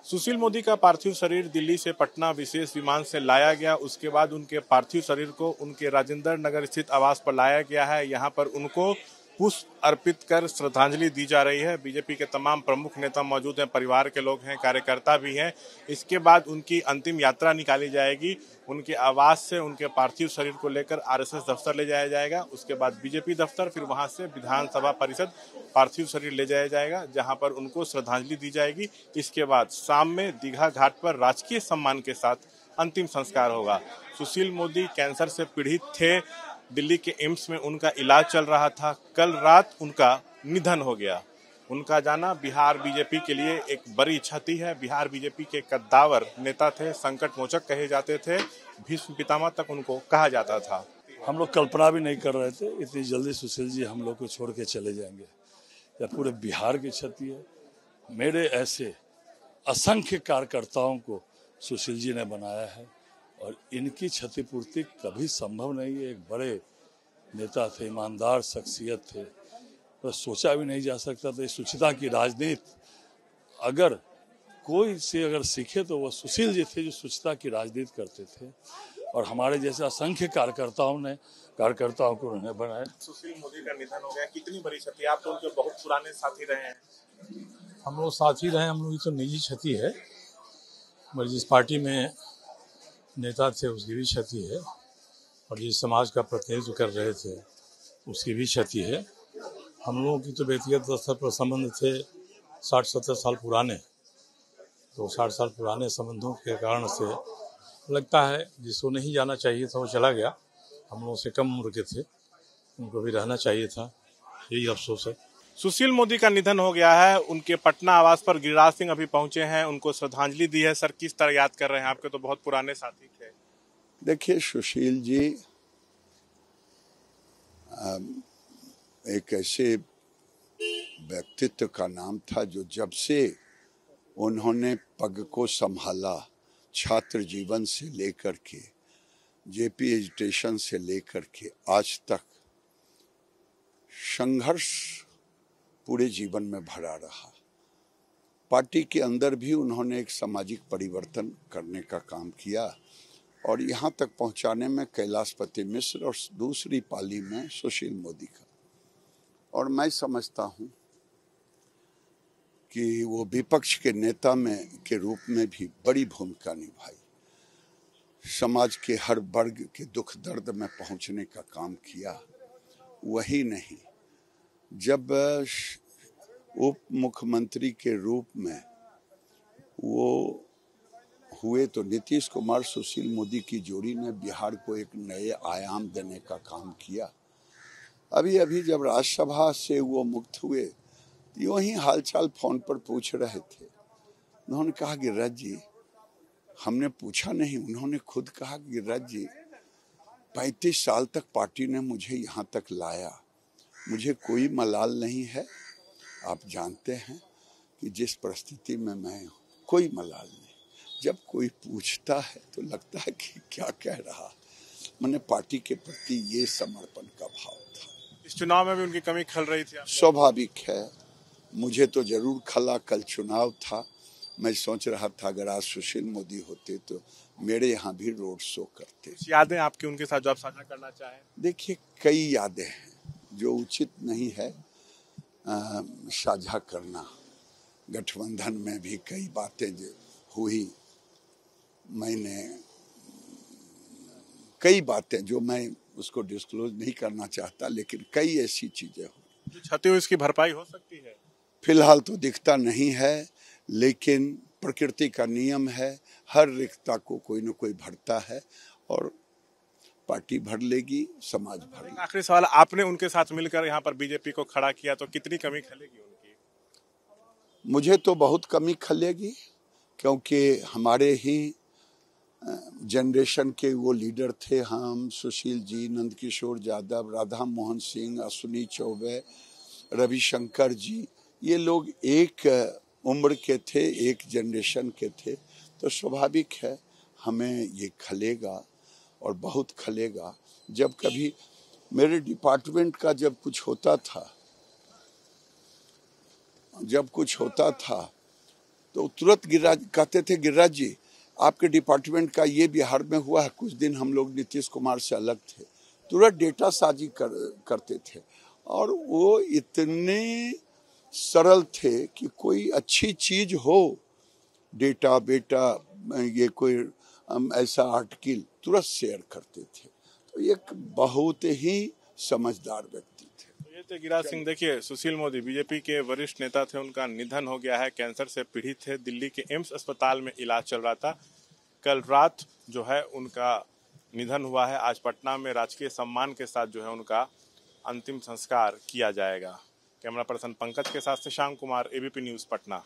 सुशील मोदी का पार्थिव शरीर दिल्ली से पटना विशेष विमान से लाया गया। उसके बाद उनके पार्थिव शरीर को उनके राजेंद्र नगर स्थित आवास पर लाया गया है। यहां पर उनको पुष्प अर्पित कर श्रद्धांजलि दी जा रही है। बीजेपी के तमाम प्रमुख नेता मौजूद हैं, परिवार के लोग हैं, कार्यकर्ता भी हैं। इसके बाद उनकी अंतिम यात्रा निकाली जाएगी। उनके आवास से उनके पार्थिव शरीर को लेकर आरएसएस दफ्तर ले जाया जाएगा। उसके बाद बीजेपी दफ्तर, फिर वहां से विधानसभा परिषद पार्थिव शरीर ले जाया जाएगा, जहां पर उनको श्रद्धांजलि दी जाएगी। इसके बाद शाम में दीघा घाट पर राजकीय सम्मान के साथ अंतिम संस्कार होगा। सुशील मोदी कैंसर से पीड़ित थे। दिल्ली के एम्स में उनका इलाज चल रहा था। कल रात उनका निधन हो गया। उनका जाना बिहार बीजेपी के लिए एक बड़ी क्षति है। बिहार बीजेपी के कद्दावर नेता थे, संकट मोचक कहे जाते थे, भीष्म पितामह तक उनको कहा जाता था। हम लोग कल्पना भी नहीं कर रहे थे इतनी जल्दी सुशील जी हम लोग को छोड़ के चले जाएंगे। यह पूरे बिहार की क्षति है। मेरे ऐसे असंख्य कार्यकर्ताओं को सुशील जी ने बनाया है और इनकी क्षतिपूर्ति कभी संभव नहीं है। एक बड़े नेता थे, ईमानदार शख्सियत थे, तो सोचा भी नहीं जा सकता था। शुचिता की राजनीति अगर कोई से अगर सीखे तो वो सुशील जी थे, जो शुचिता की राजनीति करते थे और हमारे जैसे असंख्य कार्यकर्ताओं को उन्होंने बनाया। सुशील मोदी का निधन हो गया, कितनी बड़ी क्षति। आप तो उनके बहुत पुराने साथी रहे हैं। हम लोग साथी रहे, हम लोग की तो निजी क्षति है, मगर जिस पार्टी में नेता थे उसकी भी क्षति है और जिस समाज का प्रतिनिधित्व कर रहे थे उसकी भी क्षति है। हम लोगों की तो व्यक्तिगत स्तर पर संबंध थे 60-70 साल पुराने, तो 60 साल पुराने संबंधों के कारण से लगता है जिसको नहीं जाना चाहिए था वो चला गया। हम लोगों से कम उम्र के थे, उनको भी रहना चाहिए था, यही अफसोस है। सुशील मोदी का निधन हो गया है। उनके पटना आवास पर गिरिराज सिंह अभी पहुंचे हैं, उनको श्रद्धांजलि दी है। सर, किस तरह याद कर रहे हैं? आपके तो बहुत पुराने साथी थे। देखिए, सुशील जी एक ऐसे व्यक्तित्व का नाम था जो जब से उन्होंने पग को संभाला, छात्र जीवन से लेकर के जेपी एजुटेशन से लेकर के आज तक संघर्ष पूरे जीवन में भरा रहा। पार्टी के अंदर भी उन्होंने एक सामाजिक परिवर्तन करने का काम किया और यहाँ तक पहुँचाने में कैलाशपति मिश्र और दूसरी पाली में सुशील मोदी का। और मैं समझता हूँ कि वो विपक्ष के नेता के रूप में भी बड़ी भूमिका निभाई। समाज के हर वर्ग के दुख दर्द में पहुँचने का काम किया। वही नहीं, जब उप मुख्यमंत्री के रूप में वो हुए तो नीतीश कुमार सुशील मोदी की जोड़ी ने बिहार को एक नए आयाम देने का काम किया। अभी जब राज्यसभा से वो मुक्त हुए, यूं ही हालचाल फोन पर पूछ रहे थे। उन्होंने कहा, गिरिराज जी, हमने पूछा नहीं, उन्होंने खुद कहा, गिरिराज जी 35 साल तक पार्टी ने मुझे यहाँ तक लाया, मुझे कोई मलाल नहीं है। आप जानते हैं कि जिस परिस्थिति में मैं हूँ, कोई मलाल नहीं। जब कोई पूछता है तो लगता है कि क्या कह रहा। मैंने पार्टी के प्रति ये समर्पण का भाव था। इस चुनाव में भी उनकी कमी खल रही थी। स्वाभाविक है, मुझे तो जरूर खला। कल चुनाव था, मैं सोच रहा था अगर आज सुशील मोदी होते तो मेरे यहाँ भी रोड शो करते। यादें आपकी उनके साथ जो आप साझा करना चाहें? देखिए, कई यादें हैं जो उचित नहीं है साझा करना। गठबंधन में भी कई बातें जो हुई, मैंने कई बातें जो मैं उसको डिस्क्लोज नहीं करना चाहता, लेकिन कई ऐसी चीजें हुई। जो क्षति हुई इसकी भरपाई हो सकती है? फिलहाल तो दिखता नहीं है, लेकिन प्रकृति का नियम है, हर रिक्तता को कोई न कोई भरता है और पार्टी भर लेगी, समाज भर लेगी। आखिरी सवाल, आपने उनके साथ मिलकर यहाँ पर बीजेपी को खड़ा किया, तो कितनी कमी खलेगी उनकी? मुझे तो बहुत कमी खलेगी, क्योंकि हमारे ही जनरेशन के वो लीडर थे। हम, सुशील जी, नंदकिशोर यादव, राधा मोहन सिंह, अश्विनी चौबे, रविशंकर जी, ये लोग एक उम्र के थे, एक जनरेशन के थे। तो स्वाभाविक है हमें ये खलेगा और बहुत खलेगा। जब कभी मेरे डिपार्टमेंट का जब कुछ होता था तो तुरंत गिरिराज कहते थे, गिरिराज जी आपके डिपार्टमेंट का ये बिहार में हुआ है, कुछ दिन हम लोग नीतीश कुमार से अलग थे, तुरंत डेटा साझी करते थे। और वो इतने सरल थे कि कोई अच्छी चीज हो, डेटा बेटा ये कोई ऐसा आर्टिकल तुरंत शेयर करते थे। तो एक बहुत ही समझदार व्यक्ति थे। ये थे गिरिराज सिंह। देखिए, सुशील मोदी बीजेपी के वरिष्ठ नेता थे, उनका निधन हो गया है। कैंसर से पीड़ित थे, दिल्ली के एम्स अस्पताल में इलाज चल रहा था। कल रात जो है उनका निधन हुआ है। आज पटना में राजकीय सम्मान के साथ जो है उनका अंतिम संस्कार किया जाएगा। कैमरा पर्सन पंकज के साथ शशांक कुमार, एबीपी न्यूज, पटना।